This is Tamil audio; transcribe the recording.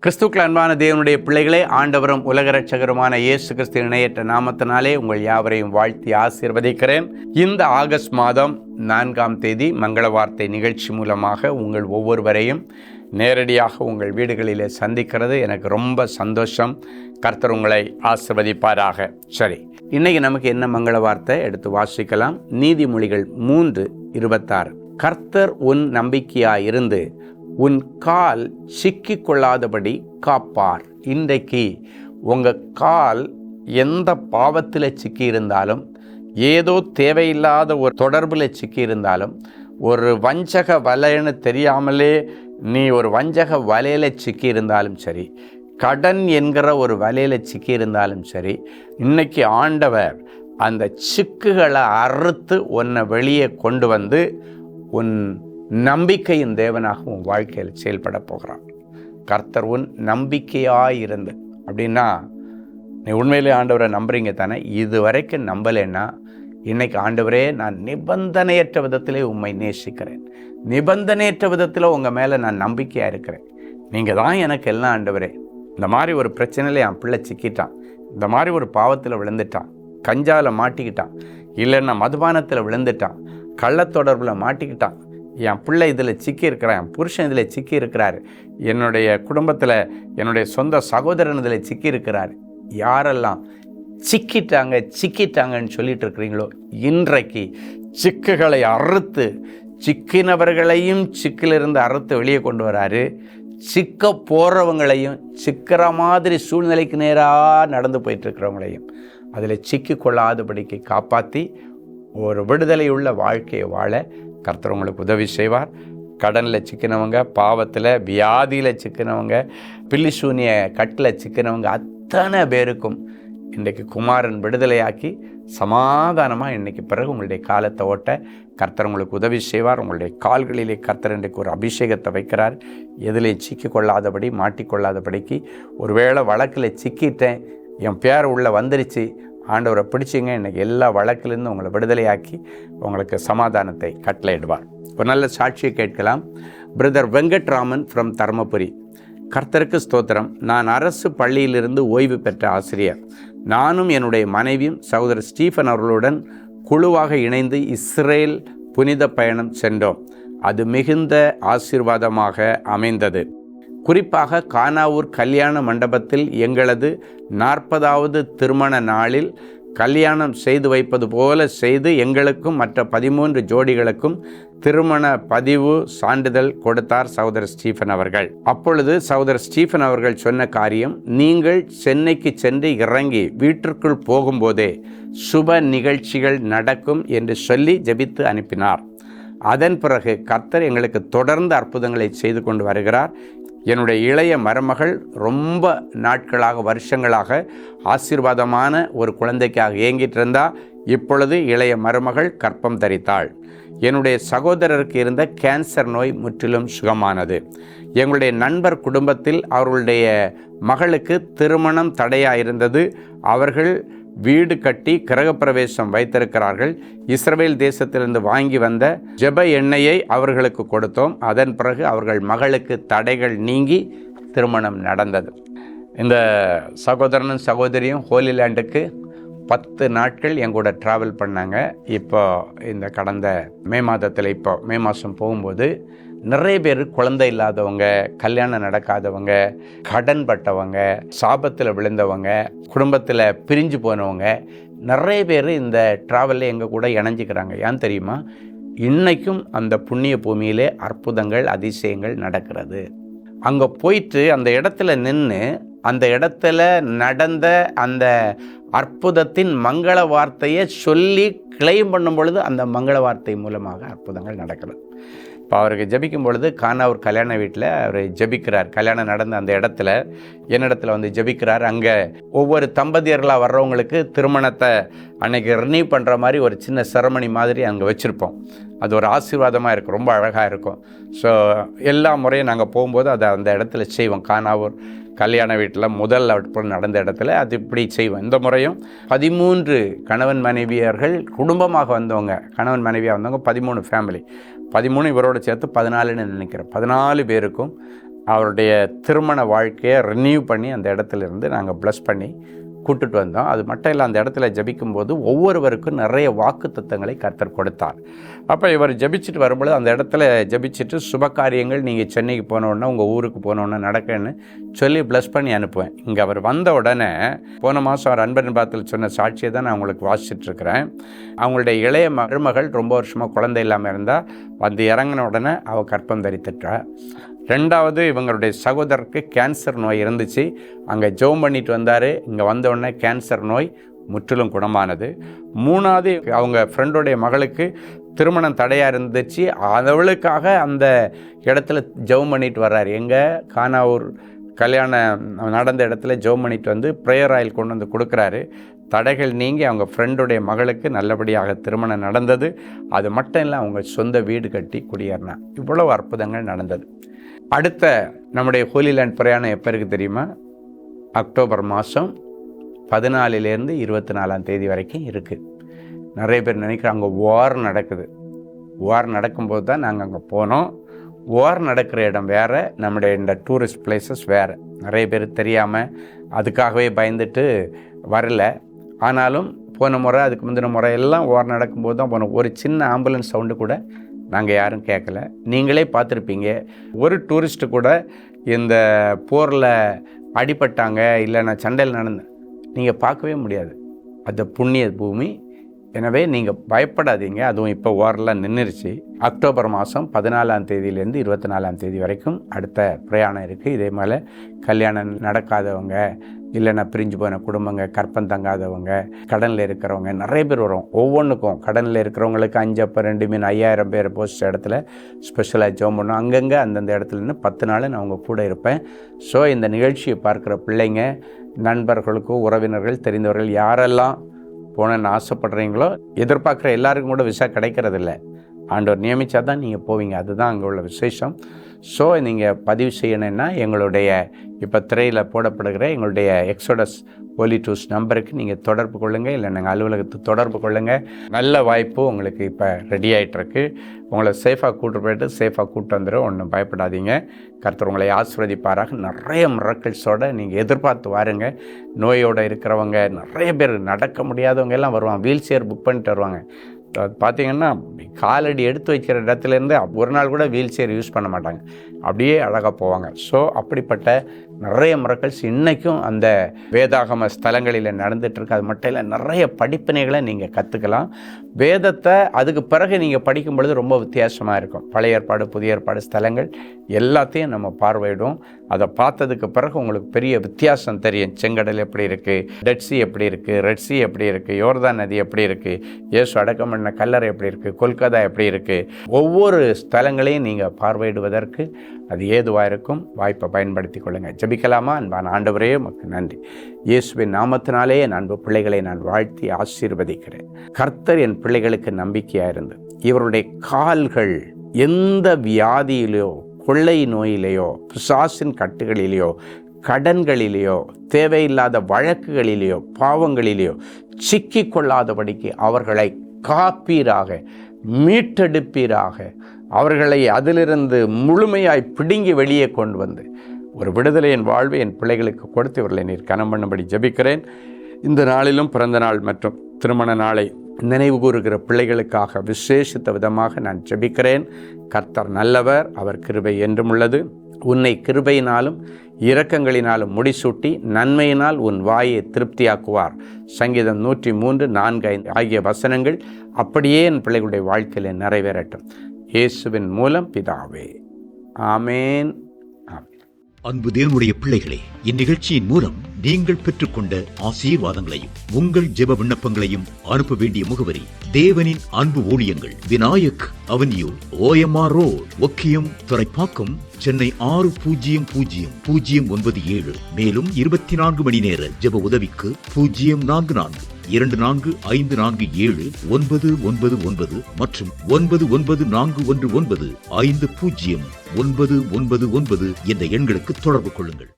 கிறிஸ்துக்கள் அன்பான தேவனுடைய பிள்ளைகளே, ஆண்டவரும் உலக இரட்சகருமான இயேசு கிறிஸ்து இணையற்ற நாமத்தினாலே உங்கள் யாவரையும் வாழ்த்தி ஆசீர்வதிக்கிறேன். இந்த ஆகஸ்ட் மாதம் 4ஆம் தேதி மங்கள வார்த்தை நிகழ்ச்சி மூலமாக உங்கள் ஒவ்வொருவரையும் நேரடியாக உங்கள் வீடுகளிலே சந்திக்கிறது எனக்கு ரொம்ப சந்தோஷம். கர்த்தர் உங்களை ஆசீர்வதிப்பாராக. சரி, இன்னைக்கு நமக்கு என்ன மங்கள வார்த்தை எடுத்து வாசிக்கலாம். நீதிமொழிகள் 3:26. கர்த்தர் உன் நம்பிக்கையாயிருந்து உன் கால் சிக்கிக் கொள்ளாதபடி காப்பார். இன்றைக்கு உங்கள் கால் எந்த பாவத்தில் சிக்கி இருந்தாலும், ஏதோ தேவையில்லாத ஒரு தொடர்பில் சிக்கி இருந்தாலும், ஒரு வஞ்சக வலைன்னு தெரியாமலே நீ ஒரு வஞ்சக வலையில் சிக்கி இருந்தாலும் சரி, கடன் என்கிற ஒரு வலையில் சிக்கி இருந்தாலும் சரி, இன்னைக்கு ஆண்டவர் அந்த சிக்குகளை அறுத்து உன்னை வெளியே கொண்டு வந்து உன் நம்பிக்கையின் தேவனாக உன் வாழ்க்கையில் செயல்பட போகிறான். கர்த்தர் உன் நம்பிக்கையாயிருந்து அப்படின்னா, நீ உண்மையிலே ஆண்டவரை நம்புறீங்க தானே? இது வரைக்கும் நம்பலைன்னா இன்னைக்கு, ஆண்டவரே நான் நிபந்தனையற்ற விதத்திலே உம்மை நேசிக்கிறேன், நிபந்தனையற்ற விதத்தில் உங்கள் மேலே நான் நம்பிக்கையாக இருக்கிறேன், நீங்கள் தான் எனக்கு எல்லாம் ஆண்டவரே. இந்த மாதிரி ஒரு பிரச்சனையில் என் பிள்ளை சிக்கிட்டான், இந்த மாதிரி ஒரு பாவத்தில் விழுந்துட்டான், கஞ்சாவில் மாட்டிக்கிட்டான், இல்லைன்னா மதுபானத்தில் விழுந்துட்டான், கள்ளத்தொடர்பில் மாட்டிக்கிட்டான், என் பிள்ளை இதில் சிக்கி இருக்கிறான், என் புருஷன் இதில் சிக்கி இருக்கிறார், என்னுடைய குடும்பத்தில் என்னுடைய சொந்த சகோதரன் இதில் சிக்கி இருக்கிறார். யாரெல்லாம் சிக்கிட்டாங்கன்னு சொல்லிட்டு இருக்கிறீங்களோ, இன்றைக்கு சிக்குகளை அறுத்து சிக்கினவர்களையும் சிக்கிலிருந்து அறுத்து வெளியே கொண்டு வராரு. சிக்க போகிறவங்களையும், சிக்கிற மாதிரி சூழ்நிலைக்கு நேராக நடந்து போயிட்டுருக்கிறவங்களையும் அதில் சிக்கி கொள்ளாதபடிக்கு காப்பாற்றி ஒரு விடுதலை உள்ள வாழ்க்கையை வாழ கர்த்தர் உங்களுக்கு உதவி செய்வார். கடனில் சிக்கினவங்க, பாவத்தில் வியாதியில் சிக்கினவங்க, பில்லிசூனிய கட்டில் சிக்கினவங்க அத்தனை பேருக்கும் இன்றைக்கு குமாரன் விடுதலையாக்கி சமாதானமாக இன்றைக்கு பிறகு உங்களுடைய காலத்தை ஓட்ட கர்த்தர் உங்களுக்கு உதவி செய்வார். உங்களுடைய கால்களிலே கர்த்தர் இன்றைக்கு ஒரு அபிஷேகத்தை வைக்கிறார். எதிலையும் சிக்கி கொள்ளாதபடி, மாட்டிக்கொள்ளாதபடிக்கு. ஒருவேளை வழக்கில் சிக்கிட்டேன், என் பேர் உள்ளே வந்துருச்சு, ஆண்டவரை பிடிச்சிங்க, இன்றைக்கி எல்லா வழக்கிலிருந்து உங்களை விடுதலையாக்கி உங்களுக்கு சமாதானத்தை கட்டளையிடுவார். ஒரு நல்ல சாட்சியை கேட்கலாம். Brother Venkatraman from Dharmapuri. கர்த்தருக்கு ஸ்தோத்திரம். நான் அரசு பள்ளியிலிருந்து ஓய்வு பெற்ற ஆசிரியர். நானும் என்னுடைய மனைவியும் சகோதரர் ஸ்டீஃபன் அவர்களுடன் குழுவாக இணைந்து இஸ்ரேல் புனித பயணம் சென்றோம். அது மிகுந்த ஆசீர்வாதமாக அமைந்தது. குறிப்பாக கானாவூர் கல்யாண மண்டபத்தில் எங்களது 40வது திருமண நாளில் கல்யாணம் செய்து வைப்பது போல செய்து எங்களுக்கும் மற்ற 13 ஜோடிகளுக்கும் திருமண பதிவு சான்றிதழ் கொடுத்தார் சகோதரர் ஸ்டீஃபன் அவர்கள். அப்பொழுது சகோதரர் ஸ்டீஃபன் அவர்கள் சொன்ன காரியம், நீங்கள் சென்னைக்கு சென்று இறங்கி வீட்டிற்குள் போகும்போதே சுப நிகழ்ச்சிகள் நடக்கும் என்று சொல்லி ஜெபித்து அனுப்பினார். அதன் பிறகு கர்த்தர் எங்களுக்கு தொடர்ந்து அற்புதங்களை செய்து கொண்டு வருகிறார். என்னுடைய இளைய மருமகள் ரொம்ப நாட்களாக, வருஷங்களாக ஆசீர்வாதமான ஒரு குழந்தைக்காக ஏங்கிட்டு இருந்தா. இப்பொழுது இளைய மருமகள் கர்ப்பம் தரித்தாள். என்னுடைய சகோதரருக்கு இருந்த கேன்சர் நோய் முற்றிலும் சுகமானது. எங்களுடைய நண்பர் குடும்பத்தில் அவர்களுடைய மகளுக்கு திருமணம் தடையாயிருந்தது. அவர்கள் வீடு கட்டி கிரகப்பிரவேசம் வைத்திருக்கிறார்கள். இஸ்ரவேல் தேசத்திலிருந்து வாங்கி வந்த ஜெப எண்ணெயை அவர்களுக்கு கொடுத்தோம். அதன் பிறகு அவர்கள் மகளுக்கு தடைகள் நீங்கி திருமணம் நடந்தது. இந்த சகோதரனும் சகோதரியும் ஹோலி லேண்டுக்கு 10 நாட்கள் எங்கூட ட்ராவல் பண்ணாங்க. இப்போ இந்த கடந்த மே மாதத்தில், இப்போ மே மாதம் போகும்போது நிறைய பேர் குழந்தை இல்லாதவங்க, கல்யாணம் நடக்காதவங்க, கடன் பட்டவங்க, சாபத்தில் விழுந்தவங்க, குடும்பத்தில் பிரிஞ்சு போனவங்க நிறைய பேர் இந்த ட்ராவலில் எங்கள் கூட இணைஞ்சிக்கிறாங்க. ஏன் தெரியுமா? இன்றைக்கும் அந்த புண்ணிய பூமியிலே அற்புதங்கள், அதிசயங்கள் நடக்கிறது. அங்கே போயிட்டு அந்த இடத்துல நின்று அந்த இடத்துல நடந்த அந்த அற்புதத்தின் மங்கள வார்த்தையை சொல்லி கிளைம் பண்ணும் பொழுது அந்த மங்கள வார்த்தை மூலமாக அற்புதங்கள் நடக்கிறது. இப்போ அவருக்கு ஜெபிக்கும் பொழுது கானாவூர் கல்யாண வீட்டில் அவர் ஜெபிக்கிறார். கல்யாணம் நடந்த அந்த இடத்துல என்னிடத்துல வந்து ஜெபிக்கிறார். அங்கே ஒவ்வொரு தம்பதியர்களாக வர்றவங்களுக்கு திருமணத்தை அன்னைக்கு ரினியூ பண்ணுற மாதிரி ஒரு சின்ன செரமனி மாதிரி அங்கே வச்சுருப்போம். அது ஒரு ஆசீர்வாதமாக இருக்கும், ரொம்ப அழகாக இருக்கும். ஸோ எல்லா முறையும் நாங்கள் போகும்போது அதை அந்த இடத்துல செய்வோம். கானாவூர் கல்யாண வீட்டில் முதல் அற்புதம் நடந்த இடத்துல அது இப்படி செய்வோம். இந்த முறையும் 13 கணவன் மனைவியர்கள் குடும்பமாக வந்தவங்க, கணவன் மனைவியாக வந்தவங்க 13 ஃபேமிலி, 13 இவரோடு சேர்த்து 14ன்னு நினைக்கிறேன். 14 பேருக்கும் அவருடைய திருமண வாழ்க்கையை ரினியூ பண்ணி அந்த இடத்துல இருந்து நாங்கள் ப்ளஸ் பண்ணி கூட்டுட்டு வந்தோம். அது மட்டும் இல்லை, அந்த இடத்துல ஜபிக்கும்போது ஒவ்வொருவருக்கும் நிறைய வாக்குத்தத்தங்களை கர்த்தர் கொடுத்தார். அப்போ இவர் ஜபிச்சுட்டு வரும்பொழுது அந்த இடத்துல ஜபிச்சுட்டு சுப காரியங்கள் நீங்கள் சென்னைக்கு போனோன்னா உங்கள் ஊருக்கு போனோன்னா நடக்குன்னு சொல்லி ப்ளஸ் பண்ணி அனுப்புவேன். இங்கே அவர் வந்த உடனே போன மாதம் அவர் அன்பன் பாத்தில் சொன்ன சாட்சியை தான் நான் உங்களுக்கு வாசிச்சிட்ருக்கிறேன். அவங்களுடைய இளைய மருமகள் ரொம்ப வருஷமாக குழந்தை இல்லாமல் இருந்தால் வந்து இறங்கின உடனே அவள் கற்பம் தரித்துட்டா. ரெண்டாவது, இவங்களுடைய சகோதரருக்கு கேன்சர் நோய் இருந்துச்சு. அங்கே ஜெபம் பண்ணிட்டு வந்தார். இங்கே வந்தவுடனே கேன்சர் நோய் முற்றிலும் குணமானது. மூணாவது, அவங்க ஃப்ரெண்டுடைய மகளுக்கு திருமணம் தடையாக இருந்துச்சு. அவளுக்காக அந்த இடத்துல ஜெபம் பண்ணிட்டு வர்றார். எங்கே கானாவூர் கல்யாணம் நடந்த இடத்துல ஜெபம் பண்ணிட்டு வந்து ப்ரேயர் ஆயில் கொண்டு வந்து கொடுக்குறாரு. தடைகள் நீங்கி அவங்க ஃப்ரெண்டுடைய மகளுக்கு நல்லபடியாக திருமணம் நடந்தது. அது மட்டும் இல்லை, அவங்க சொந்த வீடு கட்டி குடியேறினா. இவ்வளவு அற்புதங்கள் நடந்தது. அடுத்த நம்முடைய ஹோலி லேண்ட் பிரயாணம் எப்போ இருக்குது தெரியுமா? அக்டோபர் மாதம் 14 to 24 வரைக்கும் இருக்குது. நிறைய பேர் நினைக்கிறாங்க அங்கே வார் நடக்குது. வார் நடக்கும்போது தான் நாங்கள் அங்கே போனோம். வார் நடக்கிற இடம் வேறு, நம்முடைய இந்த டூரிஸ்ட் பிளேசஸ் வேறு. நிறைய பேர் தெரியாமல் அதுக்காகவே பயந்துட்டு வரல. ஆனாலும் போன முறை அதுக்கு முந்தின முறையெல்லாம் வார் நடக்கும்போது தான் போனோம். ஒரு சின்ன ஆம்புலன்ஸ் சவுண்டு கூட நாங்கள் யாரும் கேட்கல. நீங்களே பார்த்துருப்பீங்க, ஒரு டூரிஸ்ட்டு கூட இந்த போரில் அடிபட்டாங்க இல்லைன்னா சண்டையில் நடந்து நீங்கள் பார்க்கவே முடியாது. அது புண்ணிய பூமி. எனவே நீங்கள் பயப்படாதீங்க. அதுவும் இப்போ வாரெலாம் நின்றுருச்சு. அக்டோபர் மாதம் 14 to 24 வரைக்கும் அடுத்த பிரயாணம் இருக்குது. இதே மாதிரி கல்யாணம் நடக்காதவங்க, இல்லைன்னா பிரிஞ்சு போன குடும்பங்க, கற்பம் தங்காதவங்க, கடனில் இருக்கிறவங்க நிறைய பேர் வரும். ஒவ்வொன்றுக்கும் கடனில் இருக்கிறவங்களுக்கு 5 அப்பம் 2 மீன் 5000 பேர் போஸ்ட் இடத்துல ஸ்பெஷலாக ஜெபம் பண்ணோம். அங்கங்கே அந்தந்த இடத்துலன்னு 10 நாள் நான் அவங்க கூட இருப்பேன். ஸோ இந்த நிகழ்ச்சியை பார்க்குற பிள்ளைங்க, நண்பர்களுக்கும் உறவினர்கள் தெரிந்தவர்கள் யாரெல்லாம் போனேன்னு ஆசைப்படுறீங்களோ, எதிர்பார்க்குற எல்லாருக்கும் கூட விசா கிடைக்கிறதில்ல. ஆண்டவர் நியமித்தா தான் நீங்கள் போவீங்க. அதுதான் அங்கே உள்ள விசேஷம். ஸோ நீங்கள் பதிவு செய்யணுன்னா எங்களுடைய இப்போ திரையில் போடப்படுகிற எங்களுடைய எக்ஸோடஸ் ஹோலி டூர்ஸ் நம்பருக்கு நீங்கள் தொடர்பு கொள்ளுங்கள். இல்லை நாங்கள் அலுவலகத்துக்கு தொடர்பு கொள்ளுங்கள். நல்ல வாய்ப்பு உங்களுக்கு இப்போ ரெடி ஆகிட்டுருக்கு. உங்களை சேஃபாக கூட்டு போய்ட்டு சேஃபாக கூட்டு வந்துடும். ஒன்றும் பயப்படாதீங்க. கர்த்தர் உங்களை ஆசீர்வதிப்பாராக. நிறைய மிரக்கிள்ஸோடு நீங்கள் எதிர்பார்த்து வாருங்க. நோயோடு இருக்கிறவங்க நிறைய பேர், நடக்க முடியாதவங்க எல்லாம் வருவாங்க. வீல் சேர் புக் பண்ணிட்டு வருவாங்க. பார்த்திங்கன்னா காலடி எடுத்து வைக்கிற இடத்துலேருந்து ஒரு நாள் கூட வீல் சேர் யூஸ் பண்ண மாட்டாங்க. அப்படியே அழகாக போவாங்க. ஸோ அப்படிப்பட்ட நிறைய மிரக்கிள்ஸ் இன்றைக்கும் அந்த வேதாகம ஸ்தலங்களில் நடந்துகிட்ருக்கு. அது மட்டும் இல்லை, நிறைய படிப்பினைகளை நீங்கள் கற்றுக்கலாம். வேதத்தை அதுக்கு பிறகு நீங்கள் படிக்கும் பொழுது ரொம்ப வித்தியாசமாக இருக்கும். பழைய ஏற்பாடு புதிய ஏற்பாடு ஸ்தலங்கள் எல்லாத்தையும் நம்ம பார்வையிடும். அதை பார்த்ததுக்கு பிறகு உங்களுக்கு பெரிய வித்தியாசம் தெரியும். செங்கடல் எப்படி இருக்குது, டெட் சி எப்படி இருக்குது, ரெட் சி எப்படி இருக்குது, யோர்தான் நதி எப்படி இருக்குது, இயேசு அடக்கம் பண்ண கல்லறை எப்படி இருக்குது, கொல்கத்தா எப்படி இருக்குது, ஒவ்வொரு ஸ்தலங்களையும் நீங்கள் பார்வையிடுவதற்கு அது ஏதுவாக இருக்கும். வாய்ப்பை பயன்படுத்தி கொள்ளுங்கள். ஜெபிக்கலாமா? அன்பான ஆண்டவரே, உமக்கு நன்றி. இயேசுவின் நாமத்தினாலே என் அன்பு பிள்ளைகளை நான் வாழ்த்தி ஆசீர்வதிக்கிறேன். கர்த்தர் என் பிள்ளைகளுக்கு நம்பிக்கையாக இருந்து இவருடைய கால்கள் எந்த வியாதியிலையோ, கொள்ளை நோயிலேயோ, பிசாசின் கட்டுகளிலேயோ, கடன்களிலேயோ, தேவையில்லாத வழக்குகளிலேயோ, பாவங்களிலேயோ சிக்கிக் கொள்ளாதபடிக்கு அவர்களை காப்பீராக, மீட்டெடுப்பீராக. அவர்களை அதிலிருந்து முழுமையாய் பிடுங்கி வெளியே கொண்டு வந்து ஒரு விடுதலையின் வாழ்வை என் பிள்ளைகளுக்கு கொடுத்து இவர்களை நீர் கனம் பண்ணும்படி ஜெபிக்கிறேன். இந்த நாளிலும் பிறந்த நாள் மற்றும் திருமண நாளை நினைவு கூறுகிற பிள்ளைகளுக்காக விசேஷித்த விதமாக நான் ஜெபிக்கிறேன். கர்த்தர் நல்லவர், அவர் கிருபை என்றும் உள்ளது. உன்னை கிருபையினாலும் இரக்கங்களினாலும் முடிசூட்டி நன்மையினால் உன் வாயை திருப்தியாக்குவார். சங்கீதம் 103:4-5 ஆகிய வசனங்கள் அப்படியே என் பிள்ளைகளுடைய வாழ்க்கையில் நிறைவேறட்டும். இயேசுவின் மூலம் பிதாவே, ஆமேன். அன்பு தேவனுடைய பிள்ளைகளே, இந்நிகழ்ச்சியின் மூலம் நீங்கள் பெற்றுக்கொண்ட ஆசீர்வாதங்களையும் உங்கள் ஜெப விண்ணப்பங்களையும் அனுப்ப வேண்டிய முகவரி: தேவனின் அன்பு ஊழியங்கள், Vinayak avenue, OMR road, Okkiyam, Thoraipakkam, Chennai 600097. மேலும் 24 மணி நேர ஜெப உதவிக்கு 044-24547-999 மற்றும் 9941150999 என்ற எண்களுக்கு தொடர்பு கொள்ளுங்கள்.